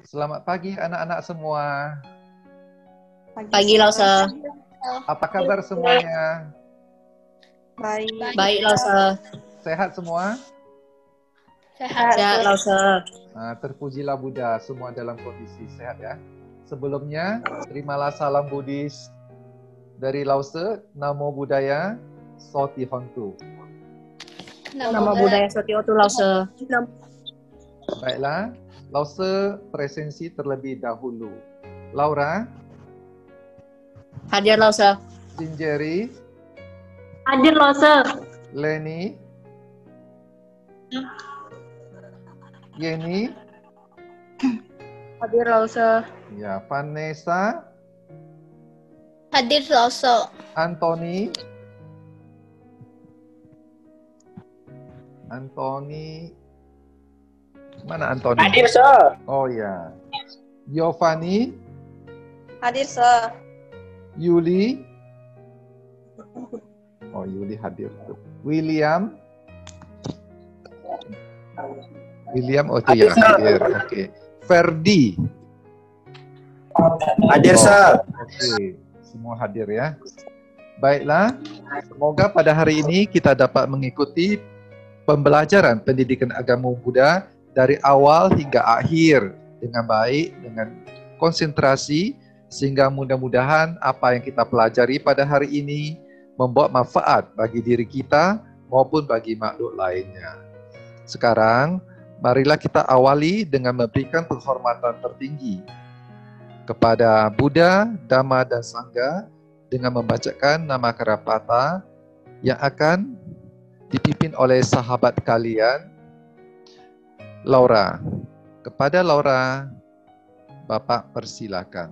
Selamat pagi anak-anak semua. Pagi Lause. Apa kabar semuanya? Baik Lause. Sehat semua? Sehat Lause. Terpujilah Buddha, semua dalam kondisi sehat ya. Sebelumnya, terimalah salam Buddhis dari Lause. Namo Buddhaya, Soti Hontu. Namo Buddhaya Soti Hontu Lause. Baiklah, Lause presensi terlebih dahulu. Laura? Hadir Lause. Sinjeri? Hadir Lause. Leni? Yeni? Hadir Lause. Ya, Vanessa? Hadir Lause. Anthony? Mana Anthony? Hadir, Sir. Oh ya. Giovanni? Hadir, Sir. Yuli? Oh, Yuli hadir. William? Oh itu ya, hadir. Oke. Ferdi? Hadir, Sir. Oke, semua hadir ya. Baiklah, semoga pada hari ini kita dapat mengikuti pembelajaran pendidikan agama Buddha dari awal hingga akhir dengan baik, dengan konsentrasi, sehingga mudah-mudahan apa yang kita pelajari pada hari ini membawa manfaat bagi diri kita maupun bagi makhluk lainnya. Sekarang, marilah kita awali dengan memberikan penghormatan tertinggi kepada Buddha, Dhamma, dan Sangha dengan membacakan nama Karapata yang akan dipimpin oleh sahabat kalian, Laura. Kepada Laura, Bapak persilakan.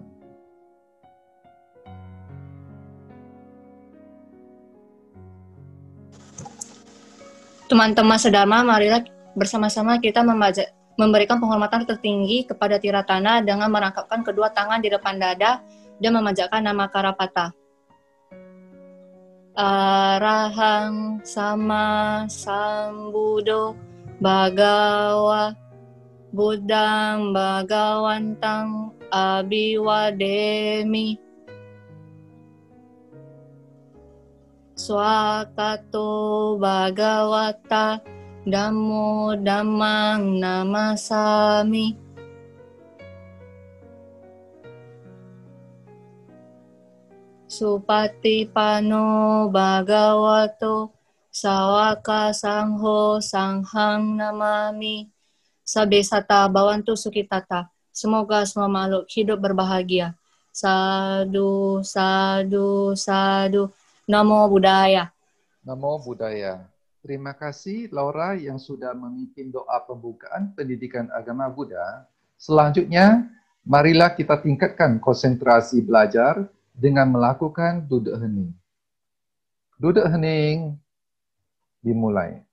Teman-teman sedharma, marilah bersama-sama kita memberikan penghormatan tertinggi kepada Tiratana dengan merangkapkan kedua tangan di depan dada dan memanjatkan nama Karapata. Arahang sama sambuddho bhagawa buddhang bhagawantang abhiwademi swakato bhagawata dhammo dhammang namasami. Supatipano bhagavato sawaka sangho sanghang namami. Sabesata bawantu sukitata. Semoga semua makhluk hidup berbahagia. Sadu, sadu, sadu. Namo Buddhaya. Namo Buddhaya. Terima kasih Laura yang sudah memimpin doa pembukaan pendidikan agama Buddha. Selanjutnya, marilah kita tingkatkan konsentrasi belajar dengan melakukan duduk hening. Duduk hening dimulai.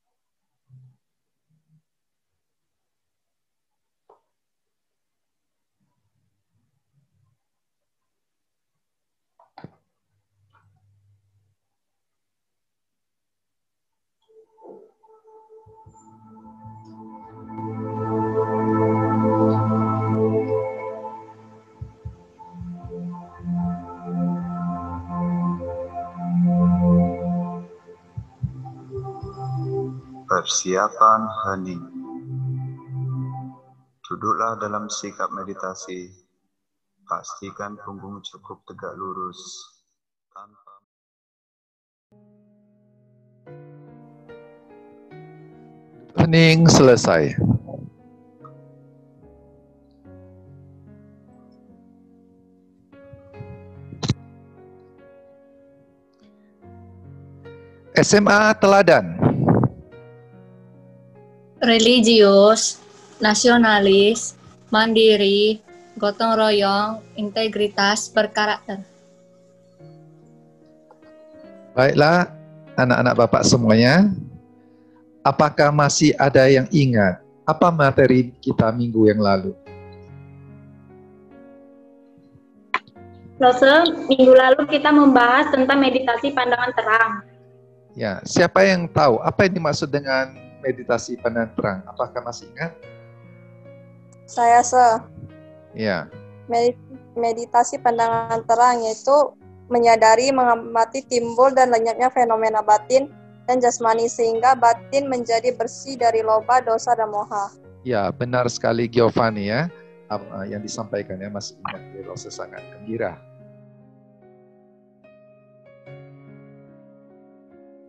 Persiapan hening. Duduklah dalam sikap meditasi. Pastikan punggung cukup tegak lurus. Tanpa hening selesai. SMA Teladan. Religius, nasionalis, mandiri, gotong royong, integritas, berkarakter. Baiklah, anak-anak Bapak semuanya, apakah masih ada yang ingat apa materi kita minggu yang lalu? Lause, minggu lalu kita membahas tentang meditasi pandangan terang. Ya, siapa yang tahu apa yang dimaksud dengan meditasi pandangan terang? Apakah masih ingat? Saya, Sir. Ya. Meditasi pandangan terang, yaitu menyadari, mengamati timbul dan lenyapnya fenomena batin dan jasmani sehingga batin menjadi bersih dari loba, dosa, dan moha. Ya, benar sekali Giovanni ya. Yang disampaikan ya, masih ingat Rosa sangat gembira.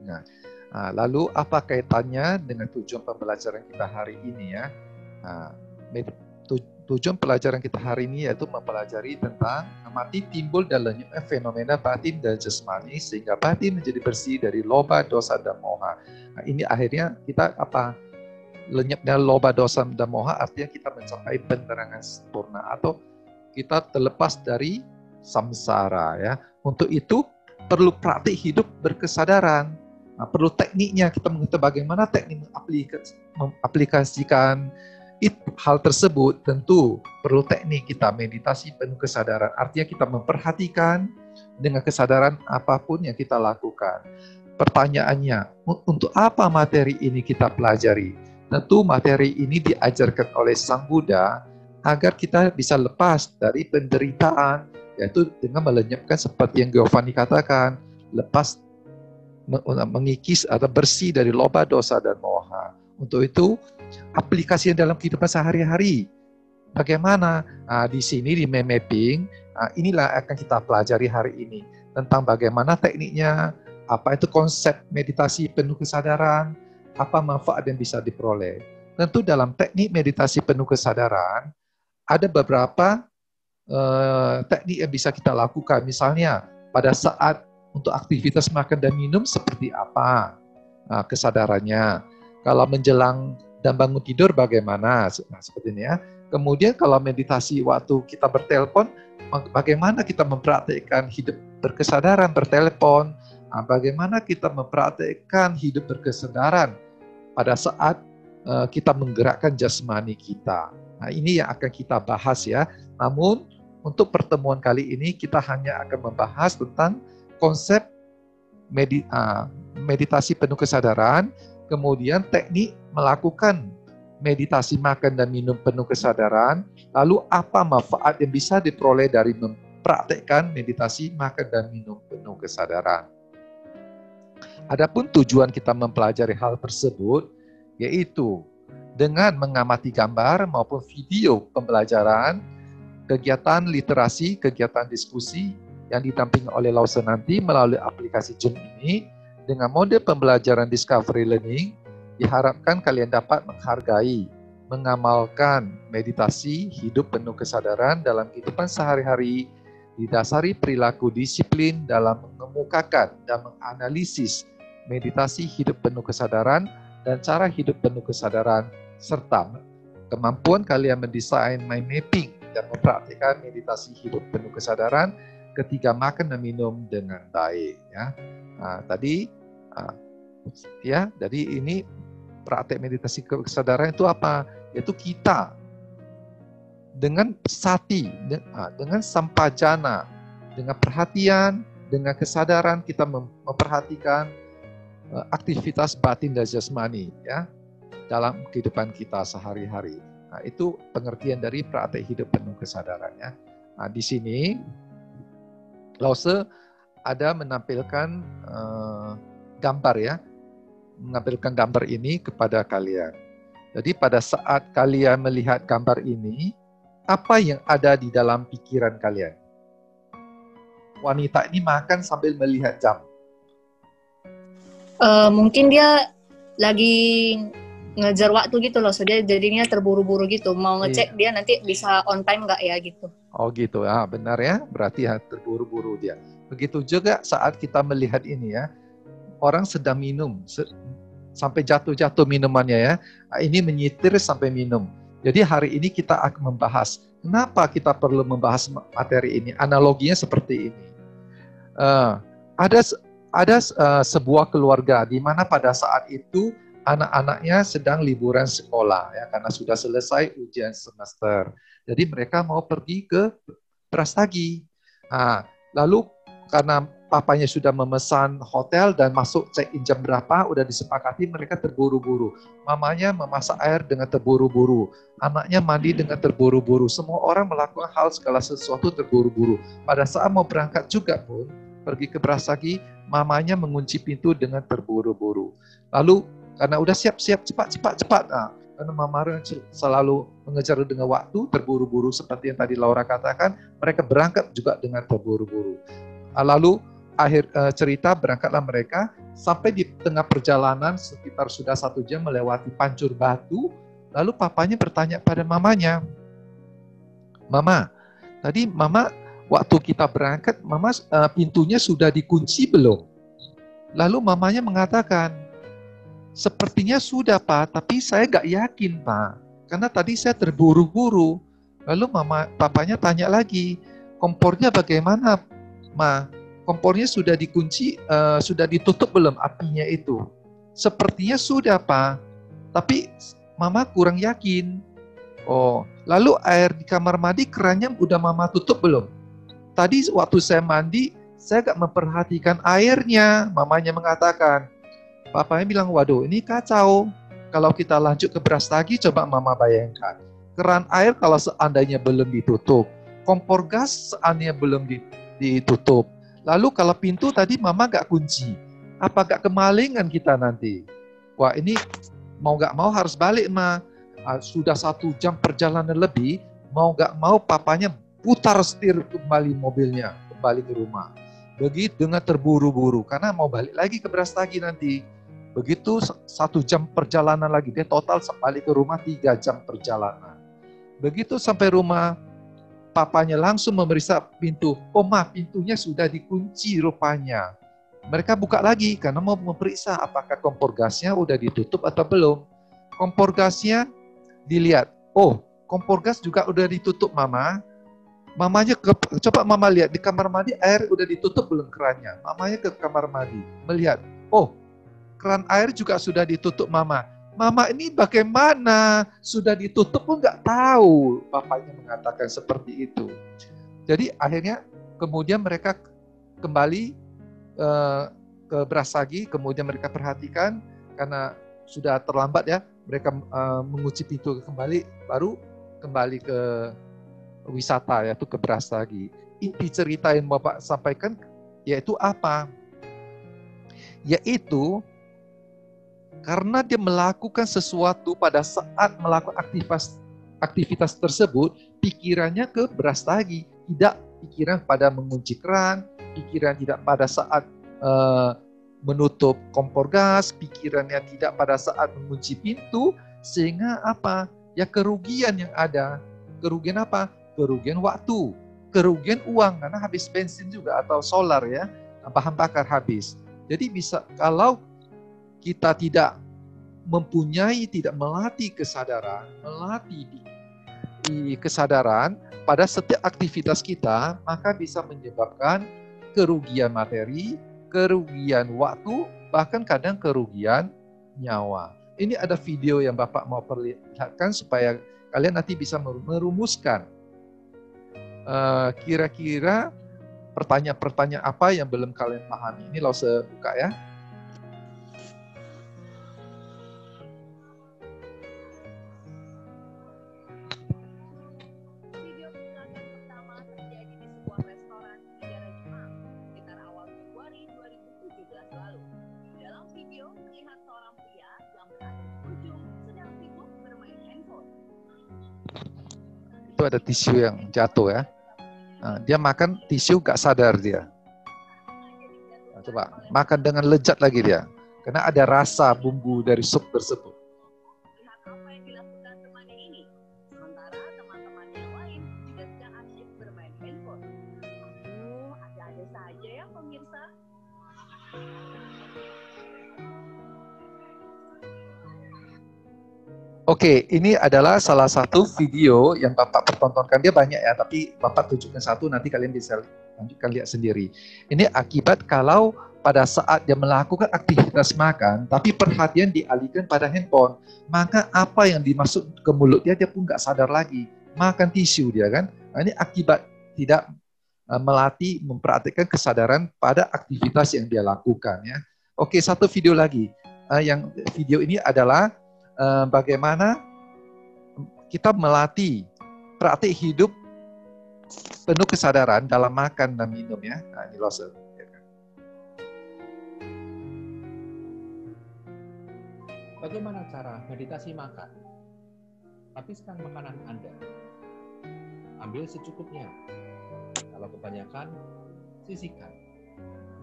Nah, lalu apa kaitannya dengan tujuan pembelajaran kita hari ini ya? Tujuan pelajaran kita hari ini yaitu mempelajari tentang amati timbul dan lenyapnya fenomena batin dan jasmani sehingga batin menjadi bersih dari loba, dosa, dan moha. Nah, ini akhirnya kita apa? Lenyapnya loba, dosa, dan moha artinya kita mencapai penerangan sempurna atau kita terlepas dari samsara ya. Untuk itu perlu praktik hidup berkesadaran. Nah, perlu tekniknya, kita mengetahui bagaimana teknik mengaplikasikan hal tersebut. Tentu perlu teknik kita meditasi penuh kesadaran. Artinya kita memperhatikan dengan kesadaran apapun yang kita lakukan. Pertanyaannya, untuk apa materi ini kita pelajari? Tentu materi ini diajarkan oleh Sang Buddha agar kita bisa lepas dari penderitaan, yaitu dengan melenyapkan seperti yang Giovanni katakan, lepas mengikis atau bersih dari loba, dosa, dan moha. Untuk itu, aplikasinya dalam kehidupan sehari-hari. Bagaimana? Di sini di mapping, inilah akan kita pelajari hari ini. Tentang bagaimana tekniknya, apa itu konsep meditasi penuh kesadaran, apa manfaat yang bisa diperoleh. Tentu dalam teknik meditasi penuh kesadaran, ada beberapa teknik yang bisa kita lakukan. Misalnya, pada saat untuk aktivitas makan dan minum seperti apa kesadarannya. Kalau menjelang dan bangun tidur bagaimana, seperti ini ya. Kemudian kalau meditasi waktu kita bertelepon, bagaimana kita mempraktikkan hidup berkesadaran bertelepon, bagaimana kita mempraktikkan hidup berkesadaran pada saat kita menggerakkan jasmani kita. Nah, ini yang akan kita bahas ya. Namun untuk pertemuan kali ini kita hanya akan membahas tentang konsep meditasi penuh kesadaran, kemudian teknik melakukan meditasi makan dan minum penuh kesadaran, lalu apa manfaat yang bisa diperoleh dari mempraktekkan meditasi makan dan minum penuh kesadaran. Adapun tujuan kita mempelajari hal tersebut, yaitu dengan mengamati gambar maupun video pembelajaran, kegiatan literasi, kegiatan diskusi, yang didampingi oleh Lause nanti melalui aplikasi Zoom ini, dengan mode pembelajaran Discovery Learning, diharapkan kalian dapat menghargai, mengamalkan meditasi hidup penuh kesadaran dalam kehidupan sehari-hari, didasari perilaku disiplin dalam mengemukakan dan menganalisis meditasi hidup penuh kesadaran dan cara hidup penuh kesadaran, serta kemampuan kalian mendesain mind mapping dan mempraktikkan meditasi hidup penuh kesadaran ketika makan dan minum dengan baik ya. Jadi ini praktek meditasi kesadaran itu apa? Yaitu kita dengan sati, dengan sampajana, dengan perhatian, dengan kesadaran kita memperhatikan aktivitas batin dan jasmani ya dalam kehidupan kita sehari-hari. Nah, itu pengertian dari praktek hidup penuh kesadaran ya. Nah, di sini Lause ada menampilkan gambar ya, menampilkan gambar ini kepada kalian. Jadi pada saat kalian melihat gambar ini, apa yang ada di dalam pikiran kalian? Wanita ini makan sambil melihat jam. Mungkin dia lagi ngejar waktu gitu loh, so dia jadinya terburu-buru gitu, mau ngecek dia nanti bisa on time nggak ya gitu. Oh gitu ya, benar ya, berarti ya terburu-buru dia. Begitu juga saat kita melihat ini ya, orang sedang minum, sampai jatuh-jatuh minumannya ya, ini menyitir sampai minum. Jadi hari ini kita akan membahas, kenapa kita perlu membahas materi ini, analoginya seperti ini. Ada sebuah keluarga di mana pada saat itu anak-anaknya sedang liburan sekolah ya karena sudah selesai ujian semester. Jadi mereka mau pergi ke Brastagi. Lalu karena papanya sudah memesan hotel dan masuk check-in jam berapa, udah disepakati, mereka terburu-buru. Mamanya memasak air dengan terburu-buru. Anaknya mandi dengan terburu-buru. Semua orang melakukan hal segala sesuatu terburu-buru. Pada saat mau berangkat juga pun, pergi ke Brastagi, mamanya mengunci pintu dengan terburu-buru. Lalu, karena udah siap-siap, cepat. Nah, karena Mama selalu mengejar dengan waktu, terburu-buru, seperti yang tadi Laura katakan, mereka berangkat juga dengan terburu-buru. Lalu, akhir cerita berangkatlah mereka sampai di tengah perjalanan sekitar sudah 1 jam melewati pancur batu. Lalu papanya bertanya pada mamanya, Mama, tadi Mama waktu kita berangkat, Mama pintunya sudah dikunci belum? Lalu mamanya mengatakan, sepertinya sudah Pak, tapi saya nggak yakin Pak, karena tadi saya terburu-buru. Lalu papanya tanya lagi, kompornya bagaimana Ma? Kompornya sudah dikunci, sudah ditutup belum apinya itu? Sepertinya sudah, Pak. Tapi Mama kurang yakin. Oh, lalu air di kamar mandi kerannya udah Mama tutup belum? Tadi waktu saya mandi, saya gak memperhatikan airnya. Mamanya mengatakan. Papanya bilang, waduh ini kacau. Kalau kita lanjut ke Brastagi, coba Mama bayangkan. Keran air kalau seandainya belum ditutup. Kompor gas seandainya belum ditutup. Lalu kalau pintu tadi Mama gak kunci, apa gak kemalingan kita nanti? Wah ini mau gak mau harus balik Ma. Sudah 1 jam perjalanan lebih, mau gak mau papanya putar setir kembali mobilnya, kembali ke rumah. Begitu dengan terburu-buru, karena mau balik lagi ke Brastagi nanti. Begitu 1 jam perjalanan lagi, dia total balik ke rumah 3 jam perjalanan. Begitu sampai rumah, papanya langsung memeriksa pintu. Oh Ma, pintunya sudah dikunci rupanya. Mereka buka lagi karena mau memeriksa apakah kompor gasnya udah ditutup atau belum. Kompor gasnya dilihat. Oh, kompor gas juga udah ditutup Mama. Mamanya coba Mama lihat di kamar mandi air udah ditutup belum kerannya. Mamanya ke kamar mandi melihat. Oh, keran air juga sudah ditutup Mama. Mama ini bagaimana? Sudah ditutup pun nggak tahu. Bapaknya mengatakan seperti itu. Jadi akhirnya kemudian mereka kembali ke Brastagi. Kemudian mereka perhatikan karena sudah terlambat ya. Mereka mengunci pintu kembali. Baru kembali ke wisata yaitu ke Brastagi. Inti cerita yang Bapak sampaikan yaitu apa? Yaitu karena dia melakukan sesuatu pada saat melakukan aktivitas tersebut, pikirannya ke Brastagi. Tidak pikiran pada mengunci keran, pikiran tidak pada saat menutup kompor gas, pikirannya tidak pada saat mengunci pintu, sehingga apa? Ya kerugian yang ada. Kerugian apa? Kerugian waktu, kerugian uang, karena habis bensin juga atau solar ya, bahan bakar habis. Jadi bisa kalau kita tidak mempunyai, tidak melatih kesadaran, di kesadaran pada setiap aktivitas kita, maka bisa menyebabkan kerugian materi, kerugian waktu, bahkan kadang kerugian nyawa. Ini ada video yang Bapak mau perlihatkan supaya kalian nanti bisa merumuskan kira-kira pertanyaan-pertanyaan apa yang belum kalian pahami. Ini Lause buka ya. Itu ada tisu yang jatuh ya. Nah, dia makan tisu gak sadar dia. Nah, coba makan dengan lezat lagi dia. Karena ada rasa bumbu dari sup tersebut. Lihat apa yang dilakukan temannya ini. Sementara teman-teman yang lain juga sedang asyik bermain handphone. Ada-ada saja ya pemirsa. Oke, ini adalah salah satu video yang Bapak pertontonkan. Dia banyak ya, tapi Bapak tunjukkan satu, nanti kalian bisa lanjutkan lihat sendiri. Ini akibat kalau pada saat dia melakukan aktivitas makan, tapi perhatian dialihkan pada handphone, maka apa yang dimasuk ke mulut dia pun nggak sadar lagi. Makan tisu dia kan. Nah, ini akibat tidak melatih, mempraktikkan kesadaran pada aktivitas yang dia lakukan ya. Oke, satu video lagi. Yang video ini adalah bagaimana kita melatih praktik hidup penuh kesadaran dalam makan dan minum ya. Nah, ini Lose. Bagaimana cara meditasi makan? Habiskan makanan Anda. Ambil secukupnya. Kalau kebanyakan, sisihkan.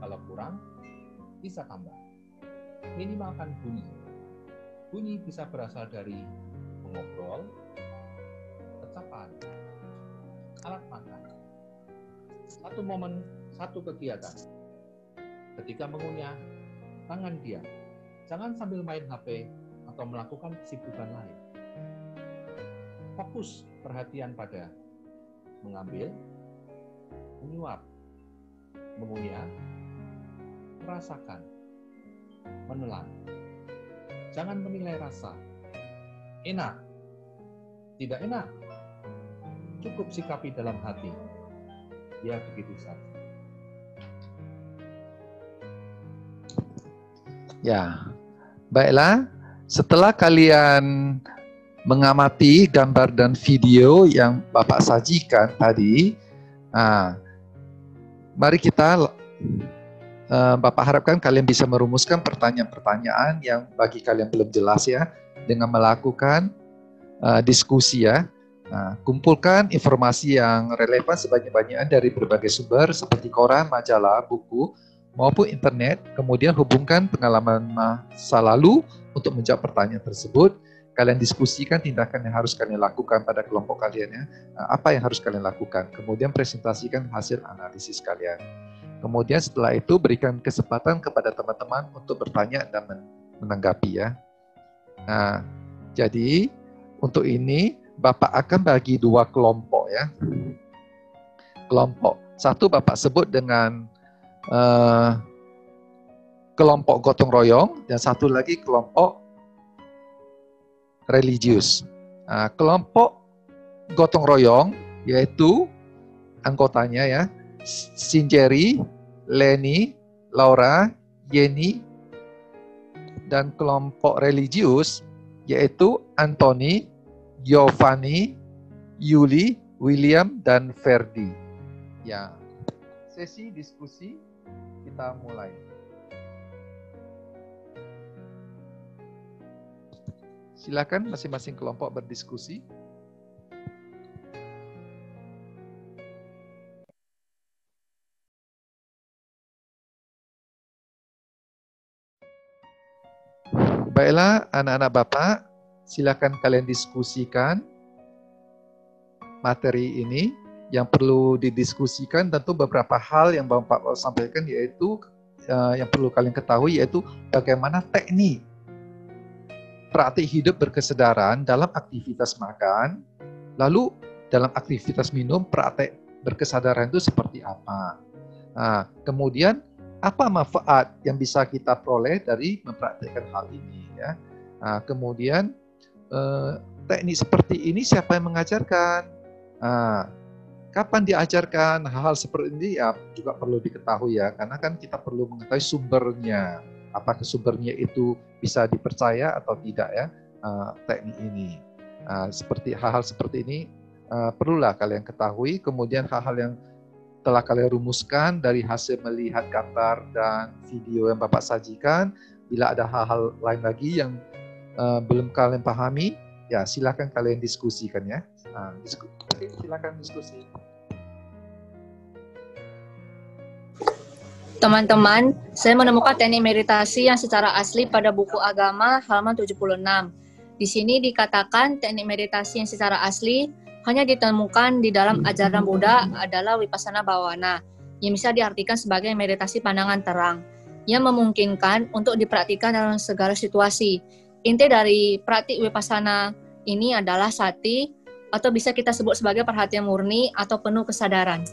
Kalau kurang, bisa tambah. Minimalkan bunyi. Bunyi bisa berasal dari mengobrol, ucapan, alat makan. Satu momen, satu kegiatan. Ketika mengunyah, tangan diam. Jangan sambil main HP atau melakukan kesibukan lain. Fokus perhatian pada mengambil, menyuap, mengunyah, merasakan, menelan. Jangan menilai rasa. Enak, tidak enak. Cukup sikapi dalam hati. Ya begitu saja. Ya, baiklah. Setelah kalian mengamati gambar dan video yang Bapak sajikan tadi, mari kita, Bapak harapkan kalian bisa merumuskan pertanyaan-pertanyaan yang bagi kalian belum jelas ya, dengan melakukan diskusi ya. Kumpulkan informasi yang relevan sebanyak-banyaknya dari berbagai sumber seperti koran, majalah, buku, maupun internet, kemudian hubungkan pengalaman masa lalu untuk menjawab pertanyaan tersebut. Kalian diskusikan tindakan yang harus kalian lakukan pada kelompok kalian ya. Apa yang harus kalian lakukan? Kemudian presentasikan hasil analisis kalian. Kemudian setelah itu berikan kesempatan kepada teman-teman untuk bertanya dan menanggapi ya. Nah, jadi untuk ini Bapak akan bagi dua kelompok ya. Kelompok satu Bapak sebut dengan kelompok gotong royong dan satu lagi kelompok religius. Kelompok gotong royong yaitu anggotanya ya Sinjeri, Leni, Laura, Yeni, dan kelompok religius yaitu Anthony, Giovanni, Yuli, William, dan Ferdi. Ya, sesi diskusi kita mulai. Silakan masing-masing kelompok berdiskusi. Baiklah, anak-anak Bapak, silakan kalian diskusikan materi ini. Yang perlu didiskusikan tentu beberapa hal yang Bapak sampaikan, yaitu yang perlu kalian ketahui yaitu bagaimana teknik praktik hidup berkesadaran dalam aktivitas makan, lalu dalam aktivitas minum praktik berkesadaran itu seperti apa. Kemudian apa manfaat yang bisa kita peroleh dari mempraktikkan hal ini ya. Kemudian teknik seperti ini siapa yang mengajarkan? Kapan diajarkan hal-hal seperti ini ya juga perlu diketahui ya, karena kan kita perlu mengetahui sumbernya. Apakah sumbernya itu bisa dipercaya atau tidak ya, teknik ini. Seperti hal-hal seperti ini perlulah kalian ketahui. Kemudian hal-hal yang telah kalian rumuskan dari hasil melihat gambar dan video yang Bapak sajikan, bila ada hal-hal lain lagi yang belum kalian pahami, ya silakan kalian diskusikan ya. Silakan diskusi. Teman-teman, saya menemukan teknik meditasi yang secara asli pada buku agama halaman 76. Di sini dikatakan teknik meditasi yang secara asli hanya ditemukan di dalam ajaran Buddha adalah Vipassana Bhavana, yang bisa diartikan sebagai meditasi pandangan terang, yang memungkinkan untuk dipraktikkan dalam segala situasi. Inti dari praktik Vipassana ini adalah sati, atau bisa kita sebut sebagai perhatian murni atau penuh kesadaran.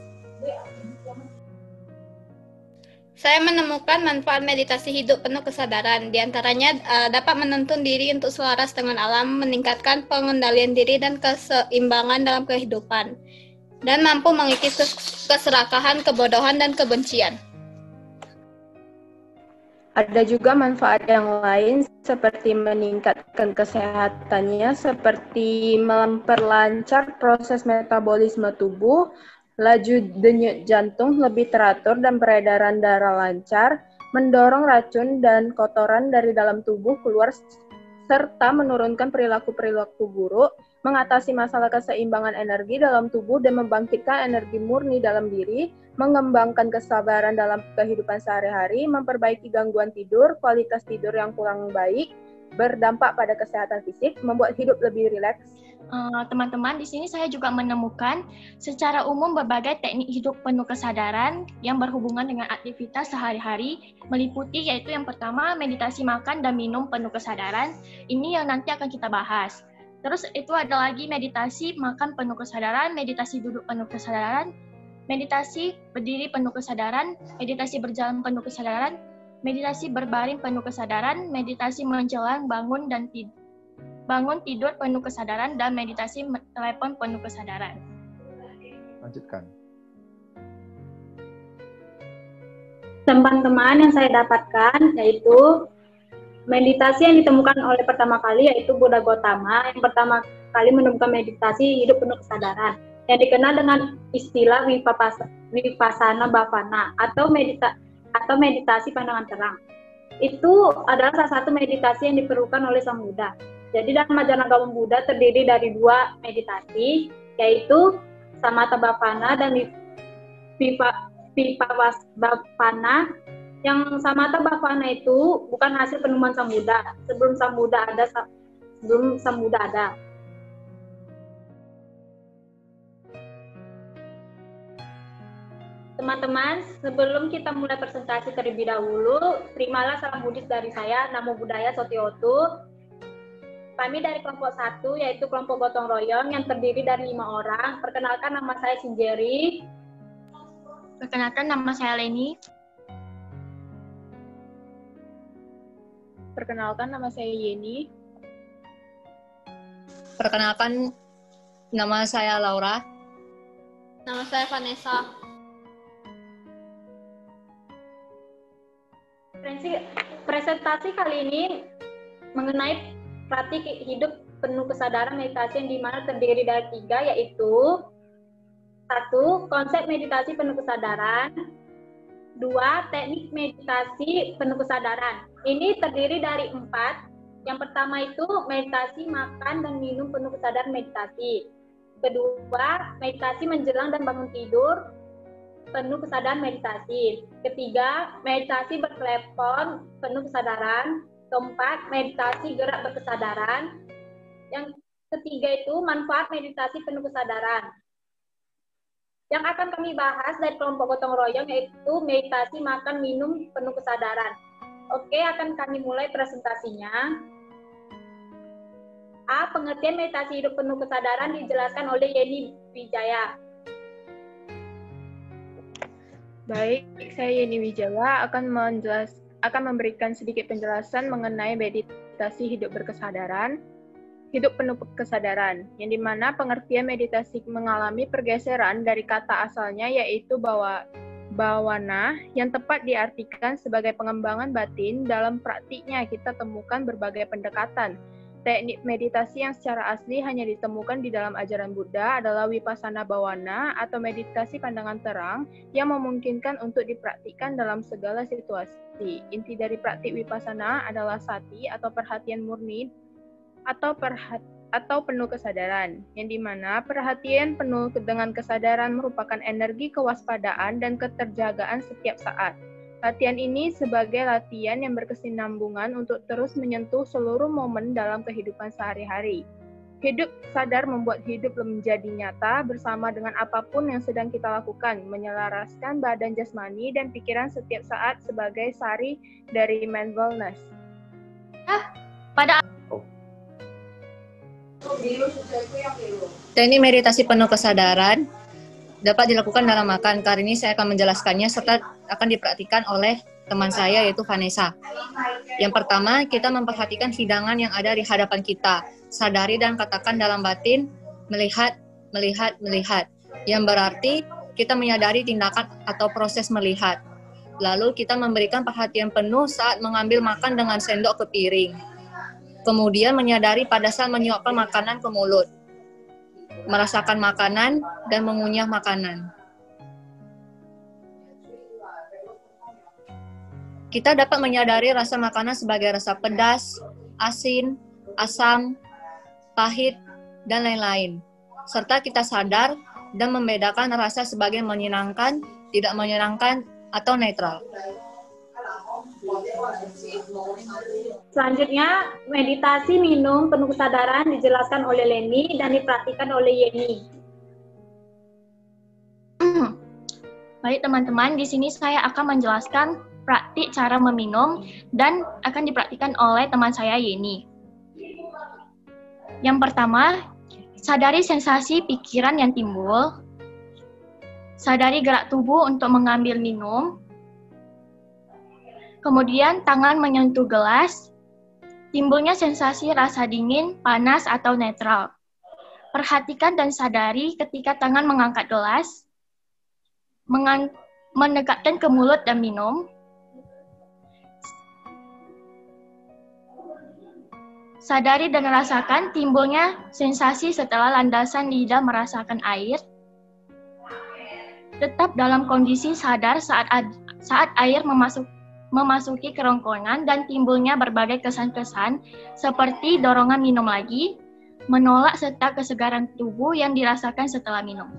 Saya menemukan manfaat meditasi hidup penuh kesadaran. Di antaranya dapat menuntun diri untuk selaras dengan alam, meningkatkan pengendalian diri dan keseimbangan dalam kehidupan. dan mampu mengikis keserakahan, kebodohan, dan kebencian. Ada juga manfaat yang lain seperti meningkatkan kesehatannya, seperti memperlancar proses metabolisme tubuh, laju denyut jantung lebih teratur dan peredaran darah lancar, mendorong racun dan kotoran dari dalam tubuh keluar, serta menurunkan perilaku-perilaku buruk, mengatasi masalah keseimbangan energi dalam tubuh dan membangkitkan energi murni dalam diri, mengembangkan kesabaran dalam kehidupan sehari-hari, memperbaiki gangguan tidur, kualitas tidur yang kurang baik, berdampak pada kesehatan fisik, membuat hidup lebih rileks. Teman-teman, di sini saya juga menemukan secara umum berbagai teknik hidup penuh kesadaran yang berhubungan dengan aktivitas sehari-hari, meliputi yaitu yang pertama meditasi makan dan minum penuh kesadaran. Ini yang nanti akan kita bahas. Terus itu ada lagi meditasi makan penuh kesadaran, meditasi duduk penuh kesadaran, meditasi berdiri penuh kesadaran, meditasi berjalan penuh kesadaran, meditasi berbaring penuh kesadaran, meditasi menjelang bangun dan tidur penuh kesadaran, dan meditasi telepon penuh kesadaran. Lanjutkan. Teman-teman, yang saya dapatkan yaitu meditasi yang ditemukan oleh pertama kali yaitu Buddha Gautama, yang pertama kali menemukan meditasi hidup penuh kesadaran yang dikenal dengan istilah Vipassana Bhavana atau meditasi pandangan terang. Itu adalah salah satu meditasi yang diperlukan oleh Sang Buddha. Jadi dalam ajaran agama Buddha terdiri dari dua meditasi, yaitu Samatha Bhavana dan Vipassana Bhavana. Yang Samatha Bhavana itu bukan hasil penemuan Sang Buddha, sebelum Sang Buddha ada. Teman-teman, sebelum kita mulai presentasi terlebih dahulu, terimalah salam Buddhis dari saya, Namo Buddhaya Sotiotu. Kami dari kelompok 1, yaitu kelompok gotong royong yang terdiri dari 5 orang. Perkenalkan, nama saya Sinjeri. Perkenalkan, nama saya Leni. Perkenalkan, nama saya Yeni. Perkenalkan, nama saya Laura. Nama saya Vanessa. Presentasi kali ini mengenai praktik hidup penuh kesadaran meditasi yang dimana terdiri dari 3, yaitu 1. Konsep meditasi penuh kesadaran. 2. Teknik meditasi penuh kesadaran. Ini terdiri dari 4. Yang pertama itu meditasi makan dan minum penuh kesadaran meditasi. Kedua, meditasi menjelang dan bangun tidur penuh kesadaran meditasi. Ketiga, meditasi bertelepon penuh kesadaran. Keempat, meditasi gerak berkesadaran. Yang ketiga itu manfaat meditasi penuh kesadaran. Yang akan kami bahas dari kelompok gotong royong yaitu meditasi makan minum penuh kesadaran. Oke, akan kami mulai presentasinya. A. Pengertian meditasi hidup penuh kesadaran dijelaskan oleh Yeni Wijaya. Baik, saya Yeni Wijaya akan memberikan sedikit penjelasan mengenai meditasi hidup berkesadaran. Hidup penuh kesadaran, yang dimana pengertian meditasi mengalami pergeseran dari kata asalnya yaitu bawana, yang tepat diartikan sebagai pengembangan batin. Dalam praktiknya kita temukan berbagai pendekatan. Teknik meditasi yang secara asli hanya ditemukan di dalam ajaran Buddha adalah Vipassana Bhavana atau meditasi pandangan terang yang memungkinkan untuk dipraktikkan dalam segala situasi. Inti dari praktik Vipassana adalah sati atau perhatian murni atau penuh kesadaran, yang dimana perhatian penuh dengan kesadaran merupakan energi kewaspadaan dan keterjagaan setiap saat. Latihan ini sebagai latihan yang berkesinambungan untuk terus menyentuh seluruh momen dalam kehidupan sehari-hari. Hidup sadar membuat hidup menjadi nyata bersama dengan apapun yang sedang kita lakukan, menyelaraskan badan jasmani dan pikiran setiap saat sebagai sari dari mindfulness. Teknik meditasi penuh kesadaran dapat dilakukan dalam makan. Kali ini saya akan menjelaskannya serta akan dipraktikkan oleh teman saya yaitu Vanessa. Yang pertama, kita memperhatikan hidangan yang ada di hadapan kita. Sadari dan katakan dalam batin, melihat, melihat, melihat. yang berarti kita menyadari tindakan atau proses melihat. Lalu kita memberikan perhatian penuh saat mengambil makan dengan sendok ke piring. Kemudian menyadari pada saat menyuapkan makanan ke mulut, merasakan makanan dan mengunyah makanan. Kita dapat menyadari rasa makanan sebagai rasa pedas, asin, asam, pahit, dan lain-lain. Serta kita sadar dan membedakan rasa sebagai menyenangkan, tidak menyenangkan, atau netral. Selanjutnya, meditasi minum penuh kesadaran dijelaskan oleh Leni dan diperhatikan oleh Yeni. Baik teman-teman, di sini saya akan menjelaskan praktik cara meminum dan akan dipraktikkan oleh teman saya Yeni. Yang pertama, sadari sensasi pikiran yang timbul. Sadari gerak tubuh untuk mengambil minum. Kemudian tangan menyentuh gelas. Timbulnya sensasi rasa dingin, panas, atau netral. Perhatikan dan sadari ketika tangan mengangkat gelas, mendekatkan ke mulut dan minum. Sadari dan rasakan timbulnya sensasi setelah landasan lidah merasakan air. Tetap dalam kondisi sadar saat air memasuki kerongkongan dan timbulnya berbagai kesan-kesan seperti dorongan minum lagi, menolak serta kesegaran tubuh yang dirasakan setelah minum.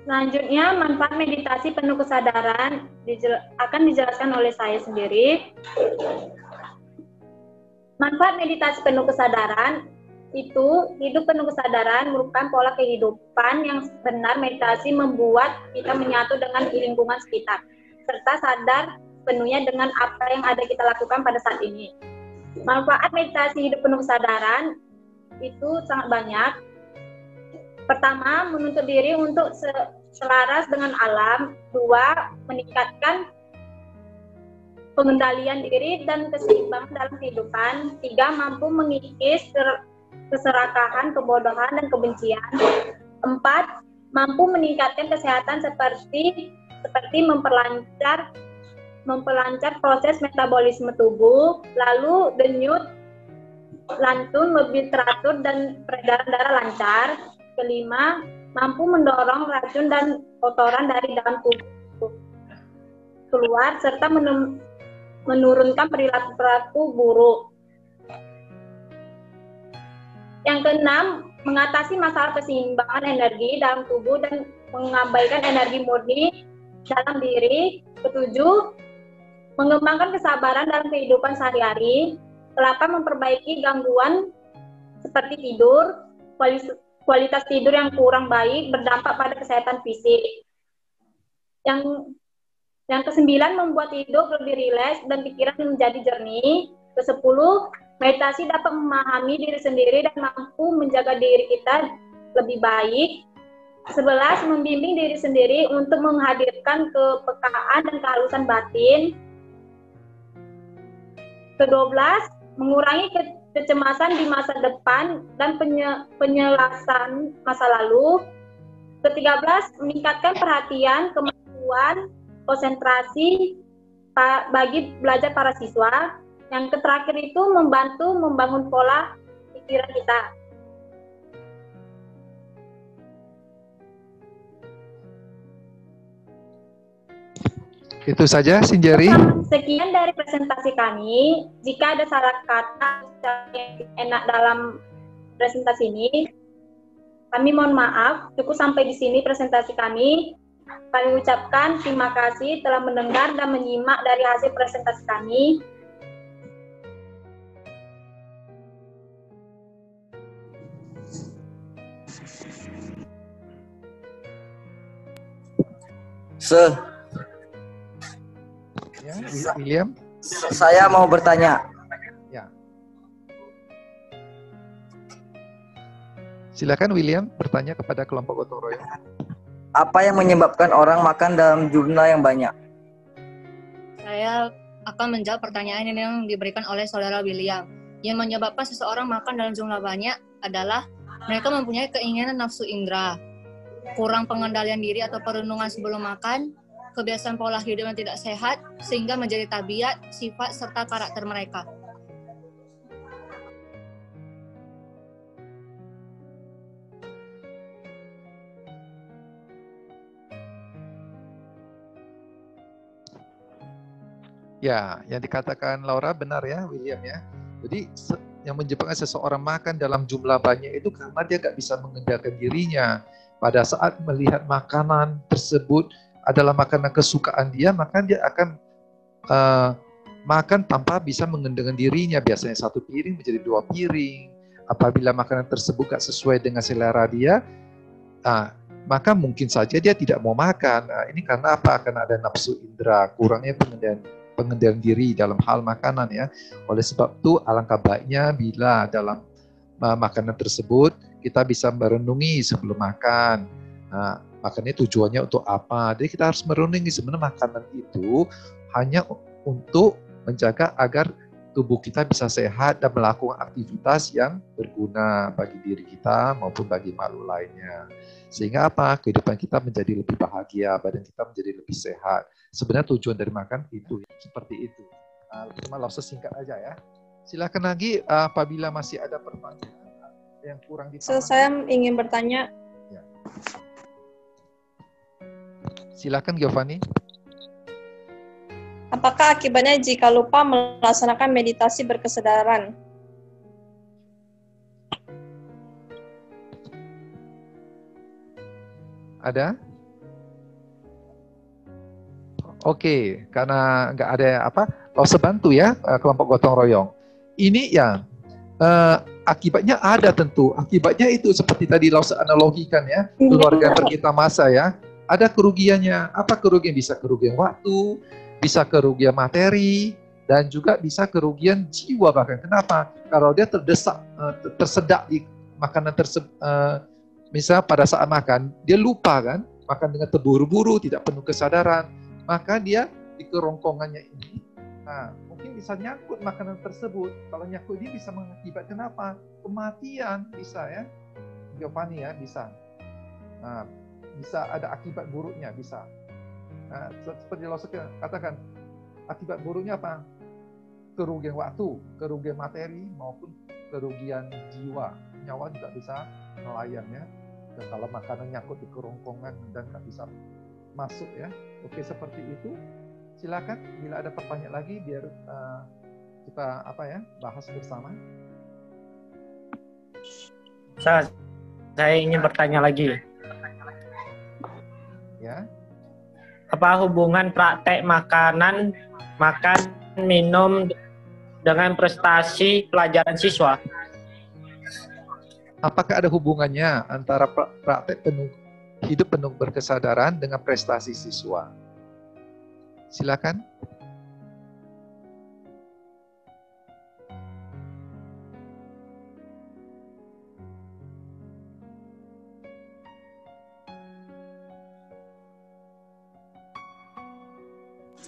Selanjutnya, manfaat meditasi penuh kesadaran akan dijelaskan oleh saya sendiri. Manfaat meditasi penuh kesadaran itu, hidup penuh kesadaran merupakan pola kehidupan yang benar. Meditasi membuat kita menyatu dengan lingkungan sekitar, serta sadar penuhnya dengan apa yang ada kita lakukan pada saat ini. Manfaat meditasi hidup penuh kesadaran itu sangat banyak. Pertama, menuntut diri untuk selaras dengan alam. 2, meningkatkan pengendalian diri dan keseimbangan dalam kehidupan. 3, mampu mengikis keserakahan, kebodohan, dan kebencian. 4, mampu meningkatkan kesehatan seperti memperlancar proses metabolisme tubuh. Lalu denyut jantung lebih teratur dan peredaran darah lancar. 5, mampu mendorong racun dan kotoran dari dalam tubuh keluar, serta menurunkan perilaku buruk. Yang keenam, mengatasi masalah keseimbangan energi dalam tubuh dan mengabaikan energi murni dalam diri. 7, mengembangkan kesabaran dalam kehidupan sehari-hari. 8, memperbaiki gangguan seperti tidur, kualitas tidur yang kurang baik berdampak pada kesehatan fisik. Yang ke-9, membuat hidup lebih rileks dan pikiran menjadi jernih. Ke-10, meditasi dapat memahami diri sendiri dan mampu menjaga diri kita lebih baik. 11, membimbing diri sendiri untuk menghadirkan kepekaan dan kehalusan batin. Ke-12, mengurangi kecemasan di masa depan dan penyelesaian masa lalu. Ke-13, meningkatkan perhatian, kemampuan, konsentrasi bagi belajar para siswa. Yang terakhir itu membantu membangun pola pikiran kita. Itu saja, Sinjari. Sekian dari presentasi kami. Jika ada salah kata yang enak dalam presentasi ini, kami mohon maaf. Cukup sampai di sini presentasi kami. Kami ucapkan terima kasih telah mendengar dan menyimak dari hasil presentasi kami. Ya, William. Saya mau bertanya. Ya. Silakan William bertanya kepada kelompok gotong royong. Apa yang menyebabkan orang makan dalam jumlah yang banyak? Saya akan menjawab pertanyaan yang diberikan oleh saudara William. Yang menyebabkan seseorang makan dalam jumlah banyak adalah mereka mempunyai keinginan nafsu indera, kurang pengendalian diri atau perenungan sebelum makan, kebiasaan pola hidup yang tidak sehat, sehingga menjadi tabiat, sifat, serta karakter mereka. Ya, yang dikatakan Laura benar ya, William ya. Jadi yang menyebabkan seseorang makan dalam jumlah banyak itu karena dia nggak bisa mengendalikan dirinya. Pada saat melihat makanan tersebut adalah makanan kesukaan dia, maka dia akan makan tanpa bisa mengendalikan dirinya. Biasanya 1 piring menjadi 2 piring. Apabila makanan tersebut nggak sesuai dengan selera dia, maka mungkin saja dia tidak mau makan. Ini karena apa? Karena ada nafsu indera, kurangnya pengendalian diri dalam hal makanan ya. Oleh sebab itu alangkah baiknya bila dalam makanan tersebut kita bisa merenungi sebelum makan. Makannya tujuannya untuk apa? Jadi kita harus merenungi sebenarnya makanan itu hanya untuk menjaga agar tubuh kita bisa sehat dan melakukan aktivitas yang berguna bagi diri kita maupun bagi makhluk lainnya. Sehingga apa? Kehidupan kita menjadi lebih bahagia, badan kita menjadi lebih sehat. Sebenarnya tujuan dari makan itu seperti itu. Cuma langsung singkat aja ya. Silakan lagi apabila masih ada pertanyaan yang kurang dipahami. Saya ingin bertanya. Ya. Silakan Giovanni. Apakah akibatnya jika lupa melaksanakan meditasi berkesadaran? Ada? Oke, karena nggak ada Laosa bantu ya kelompok gotong royong. Ini ya akibatnya ada tentu. Akibatnya itu seperti tadi Laosa analogikan ya, keluarga tercipta masa ya. Ada kerugiannya. Apa kerugian? Bisa kerugian waktu, bisa kerugian materi, dan juga bisa kerugian jiwa bahkan. Kenapa? Kalau dia tersedak di makanan tersebut. Misalnya pada saat makan, dia lupa kan, makan dengan terburu-buru, tidak penuh kesadaran, maka dia di kerongkongannya ini, mungkin bisa nyangkut makanan tersebut. Kalau nyangkut dia bisa mengakibatkan apa? Kematian bisa ya, Giovanni ya, bisa. Bisa ada akibat buruknya, bisa. Seperti lo katakan, akibat buruknya apa? Kerugian waktu, kerugian materi, maupun kerugian jiwa. Nyawa juga bisa melayang ya. Dan kalau makanan nyangkut di kerongkongan dan nggak bisa masuk ya. Oke, seperti itu. Silakan bila ada pertanyaan lagi biar kita bahas bersama. Saya ingin bertanya lagi. Ya. Apa hubungan praktek makan, minum dengan prestasi pelajaran siswa? Apakah ada hubungannya antara praktek hidup penuh berkesadaran dengan prestasi siswa? Silakan.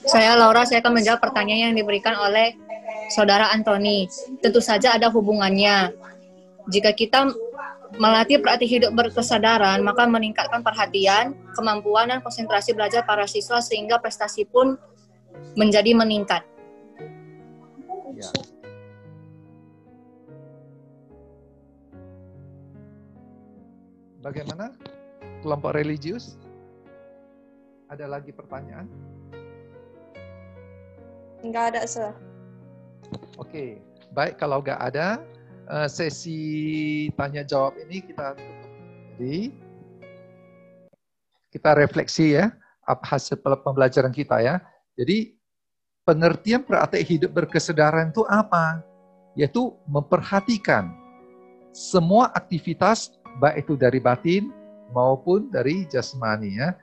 Saya Laura, saya akan menjawab pertanyaan yang diberikan oleh Saudara Antoni. Tentu saja ada hubungannya. Jika kita melatih praktik hidup berkesadaran, maka meningkatkan perhatian, kemampuan, dan konsentrasi belajar para siswa sehingga prestasi pun menjadi meningkat. Ya. Bagaimana? Kelompok religius? Ada lagi pertanyaan? Enggak ada, Sir. Oke, baik kalau nggak ada, sesi tanya jawab ini kita tutup. Jadi kita refleksi ya hasil pembelajaran kita ya. Jadi pengertian praktek hidup berkesadaran itu apa? Yaitu memperhatikan semua aktivitas baik itu dari batin maupun dari jasmani ya.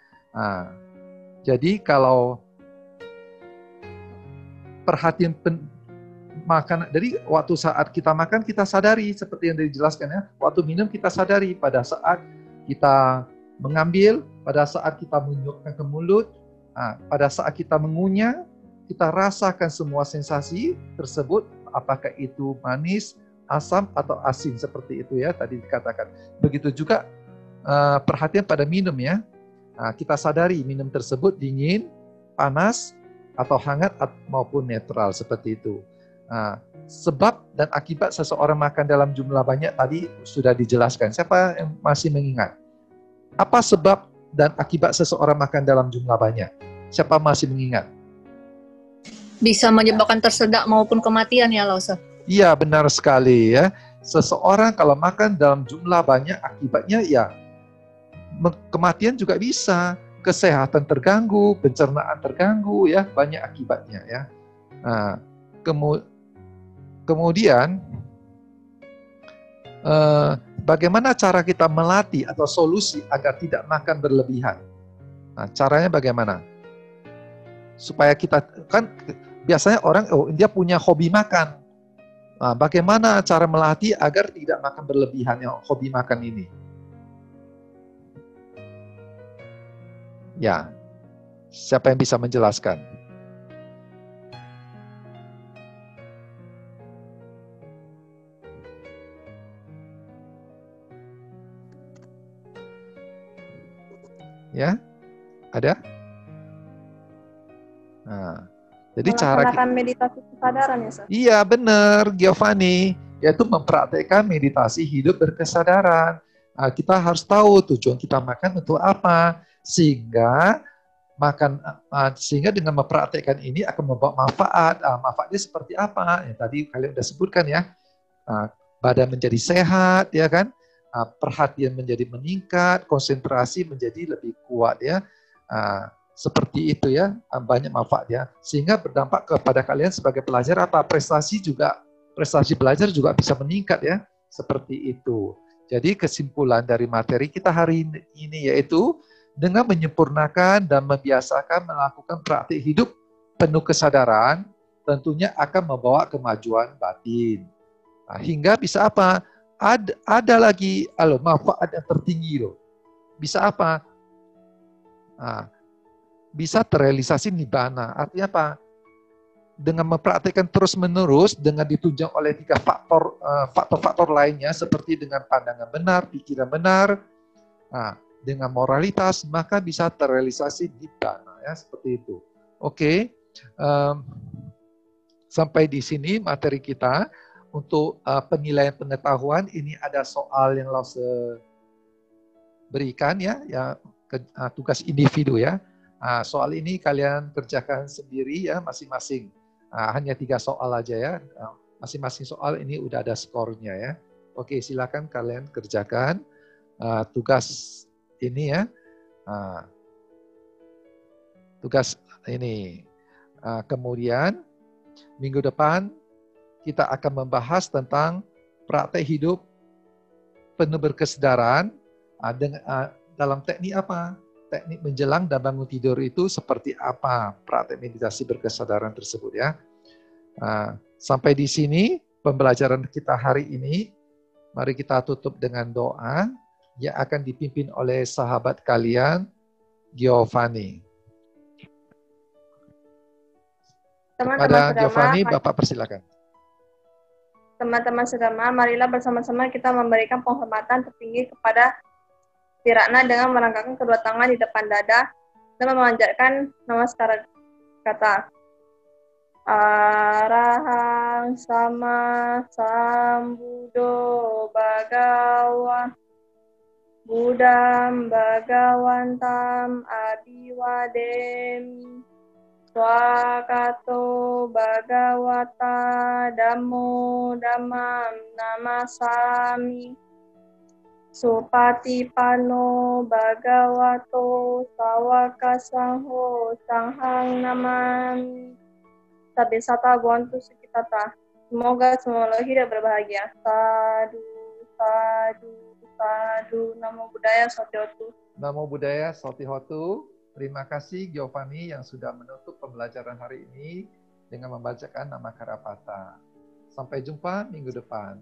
Jadi kalau perhatian makan, jadi waktu saat kita makan kita sadari seperti yang dijelaskan ya. Waktu minum kita sadari, pada saat kita mengambil, pada saat kita menunjukkan ke mulut, pada saat kita mengunyah kita rasakan semua sensasi tersebut, apakah itu manis, asam, atau asin seperti itu ya tadi dikatakan. Begitu juga perhatian pada minum ya. Kita sadari minum tersebut dingin, panas, atau hangat maupun netral seperti itu. Sebab dan akibat seseorang makan dalam jumlah banyak tadi sudah dijelaskan. Siapa yang masih mengingat? Apa sebab dan akibat seseorang makan dalam jumlah banyak? Siapa masih mengingat? Bisa menyebabkan tersedak maupun kematian ya, Ustaz? Iya, benar sekali ya. Seseorang kalau makan dalam jumlah banyak akibatnya ya kematian juga bisa, kesehatan terganggu, pencernaan terganggu ya, banyak akibatnya ya. Kemudian bagaimana cara kita melatih atau solusi agar tidak makan berlebihan? Caranya bagaimana? Supaya kita, kan biasanya orang, dia punya hobi makan. Bagaimana cara melatih agar tidak makan berlebihan yang hobi makan ini? Ya, siapa yang bisa menjelaskan? Ya, ada? Jadi cara melaksanakan meditasi kesadaran ya, Ustaz? Iya, benar, Giovanni. Yaitu mempraktekkan meditasi hidup berkesadaran. Kita harus tahu tujuan kita makan untuk apa, sehingga dengan mempraktekkan ini akan membawa manfaat. Manfaatnya seperti apa? Ya, tadi kalian sudah sebutkan ya. Badan menjadi sehat, ya kan? Perhatian menjadi meningkat, konsentrasi menjadi lebih kuat ya. Seperti itu ya, banyak manfaat ya. Sehingga berdampak kepada kalian sebagai pelajar apa? Prestasi belajar juga bisa meningkat ya. Seperti itu. Jadi kesimpulan dari materi kita hari ini yaitu dengan menyempurnakan dan membiasakan melakukan praktik hidup penuh kesadaran, tentunya akan membawa kemajuan batin. Hingga bisa apa? Ada lagi manfaat yang tertinggi loh. Bisa apa? Bisa terrealisasi nibbana. Artinya apa? Dengan mempraktikkan terus-menerus, dengan ditunjang oleh 3 faktor lainnya, seperti dengan pandangan benar, pikiran benar, dengan moralitas, maka bisa terrealisasi nibbana. Ya, seperti itu. Oke. Sampai di sini materi kita. Untuk penilaian pengetahuan, ini ada soal yang Lause berikan ya, tugas individu ya. Soal ini kalian kerjakan sendiri ya, masing-masing. Hanya 3 soal aja ya. Masing-masing soal ini udah ada skornya ya. Oke, silakan kalian kerjakan tugas ini ya. Tugas ini. Kemudian minggu depan kita akan membahas tentang praktek hidup penuh berkesadaran dalam teknik apa? Teknik menjelang dan bangun tidur itu seperti apa praktek meditasi berkesadaran tersebut ya. Sampai di sini pembelajaran kita hari ini. Mari kita tutup dengan doa yang akan dipimpin oleh sahabat kalian, Giovanni. Kepada Giovanni, Bapak persilakan. Teman-teman sedama, marilah bersama-sama kita memberikan penghormatan tertinggi kepada Tirakna dengan merangkakkan kedua tangan di depan dada dan memanjatkan namaskara kata Arahang sama sambudo bagawa Budam bagawantam abiwademi Swakato Bhagavata Dhammo Dhammam Namasami Supatipano Bhagavato Sawaka Sangho Sanghang Namami Sabesata Bwantu Sukitata. Semoga semua hidup berbahagia. Sadu, sadu, sadu. Namo Buddhaya Satihotu. Namo Buddhaya Satihotu. Terima kasih Giovanni yang sudah menutup pembelajaran hari ini dengan membacakan nama Karapata. Sampai jumpa minggu depan.